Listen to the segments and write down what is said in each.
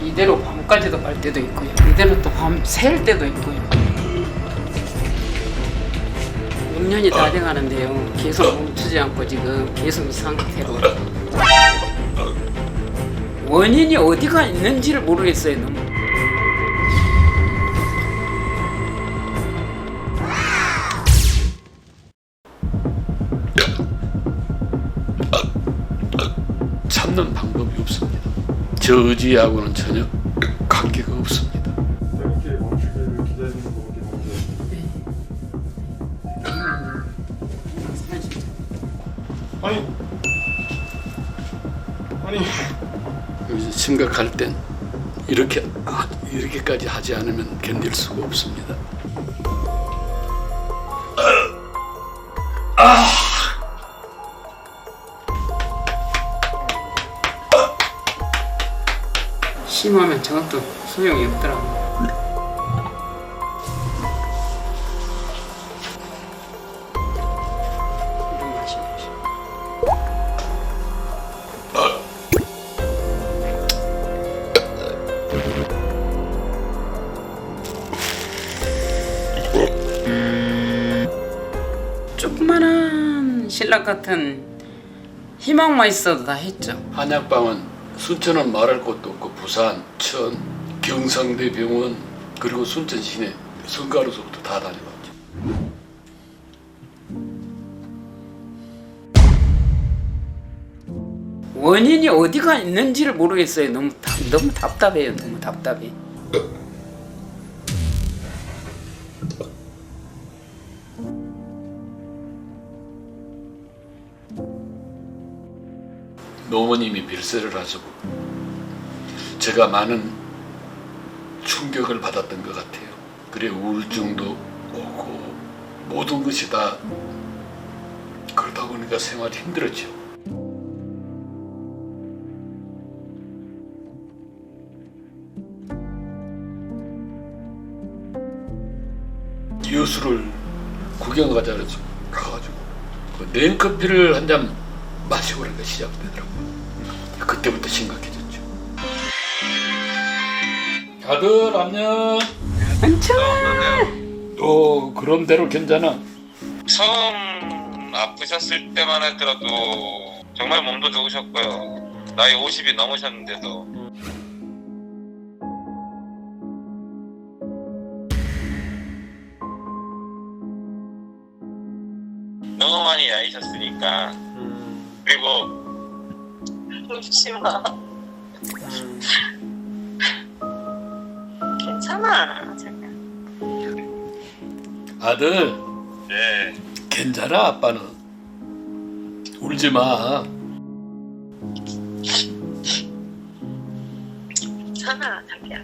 이대로 밤까지도 갈 때도 있고요. 이대로 또 밤 샐 때도 있고요. 6년이 다 돼가는데요. 계속 멈추지 않고 지금 계속 이 상태로. 원인이 어디가 있는지를 모르겠어요. 너무. 참는 방법이 없습니다. 저 의지하고는 전혀 관계가 없습니다. 이렇게 멈추기를 기다리는 거밖에 아니 이제 심각할 땐 이렇게까지 하지 않으면 견딜 수가 없습니다. 심하면 저것도 소용이 없더라고요. 이런 맛이 없지. 조그만한 신락 같은 희망만 있어도 다 했죠. 한약방은 순천은 말할 것도 없고 부산, 천, 경상대 병원 그리고 순천 시내 성가로서부터 다 다녀봤죠. 원인이 어디가 있는지를 모르겠어요. 너무 답답해요. 너무 답답해. 노모님이 빌세를 하시고 제가 많은 충격을 받았던 것 같아요. 그래 우울증도 오고 모든 것이 다 그러다 보니까 생활이 힘들었죠. 여수를 구경 가자 그래서 가가지고 그 냉커피를 한 잔 마시고 그러니까 시작되더라고요. 그때부터 심각해졌죠. 아들 안녕. 그럼대로 괜찮아. 처음 아프셨을 때만 하더라도 정말 몸도 좋으셨고요. 나이 50이 넘으셨는데도 너무 많이 야이셨으니까. 그리고 울지마. 괜찮아. 잠깐. 아들 네. 괜찮아 아빠는. 울지 마. 괜찮아, 자기야.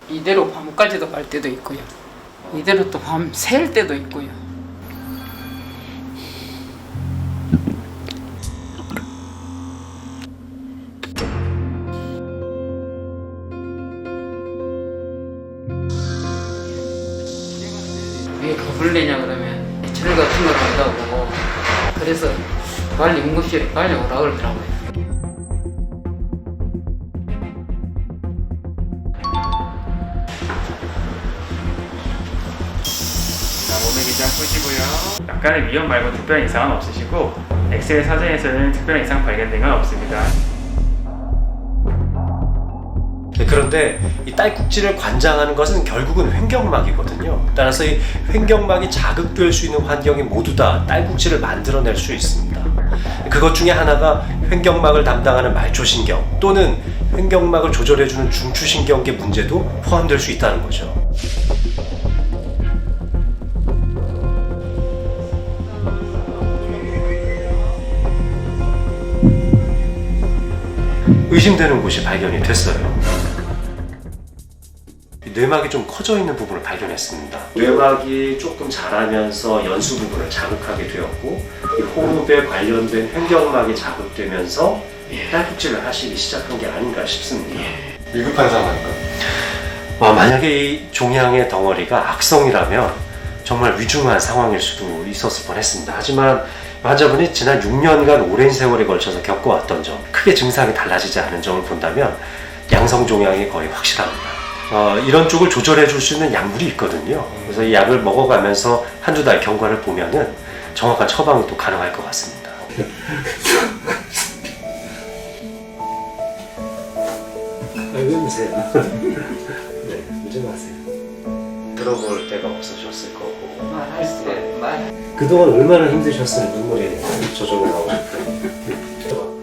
이대로 밤까지도 갈 때도 있고요. 이대로 또 밤 샐 때도 있고요. 왜 겁을 내냐 그러면 철 같은 걸 한다고. 그래서 빨리 응급실에 빨리 오라 그러더라고요. 몸의 기장 푸시고요. 약간의 위험 말고 특별한 이상은 없으시고 엑스레이 사진에서는 특별한 이상 발견된 건 없습니다. 그런데 이 딸꾹질을 관장하는 것은 결국은 횡격막이거든요. 따라서 이 횡격막이 자극될 수 있는 환경이 모두 다 딸꾹질을 만들어낼 수 있습니다. 그것 중에 하나가 횡격막을 담당하는 말초신경 또는 횡격막을 조절해주는 중추신경계 문제도 포함될 수 있다는 거죠. 의심되는 곳이 발견이 됐어요. 뇌막이 좀 커져 있는 부분을 발견했습니다. 뇌막이 조금 자라면서 연수 부분을 자극하게 되었고 이 호흡에 관련된 횡격막이 자극되면서 딸꾹질을 하시기 시작한 게 아닌가 싶습니다. 위급한 상황인가? 만약에 이 종양의 덩어리가 악성이라면 정말 위중한 상황일 수도 있었을 뻔했습니다. 하지만 환자분이 지난 6년간 오랜 세월에 걸쳐서 겪어왔던 점, 크게 증상이 달라지지 않은 점을 본다면 양성 종양이 거의 확실합니다. 이런 쪽을 조절해 줄 수 있는 약물이 있거든요. 그래서 이 약을 먹어가면서 한두 달 경과를 보면은 정확한 처방이 또 가능할 것 같습니다. 왜 웃으세요? 네, 문제 마세요. 들어볼 데가 없으셨을 거고. 말할 수 말. 그동안 얼마나 힘드셨으면 눈물이 저절로 나오셨어요.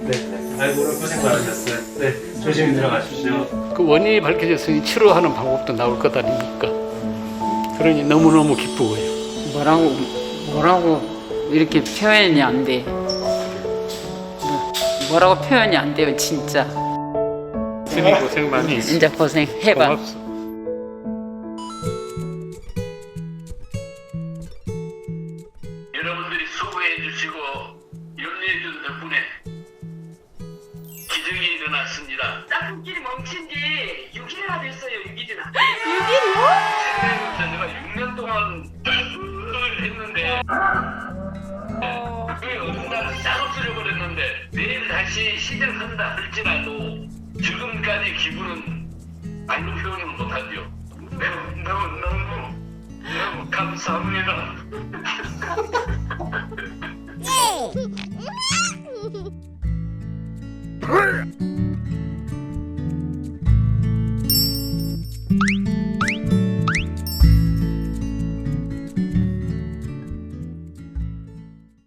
네. 아이고 오늘 고생 많으셨어요. 네, 조심히 들어가십시오. 그 원인이 밝혀졌으니 치료하는 방법도 나올 것 아닙니까? 그러니 너무너무 기쁘고요. 뭐라고 이렇게 표현이 안 돼. 뭐라고 표현이 안 돼요, 진짜. 스님 고생 많이 했어. 이제 고생해봐. 고맙소. 여러분들이 수고해 주시고 염려해 준 덕분에 기적이 일어났습니다. 딸꾹질이 멈춘 지 6일이나 됐어요. 6일이나. 내가 6년 동안 했는데 그 어느 날은 싹 없어져 버렸는데 내일 다시 시작한다 할지라도 지금까지 기분은 말로 표현을 못하죠. 너무 감사합니다.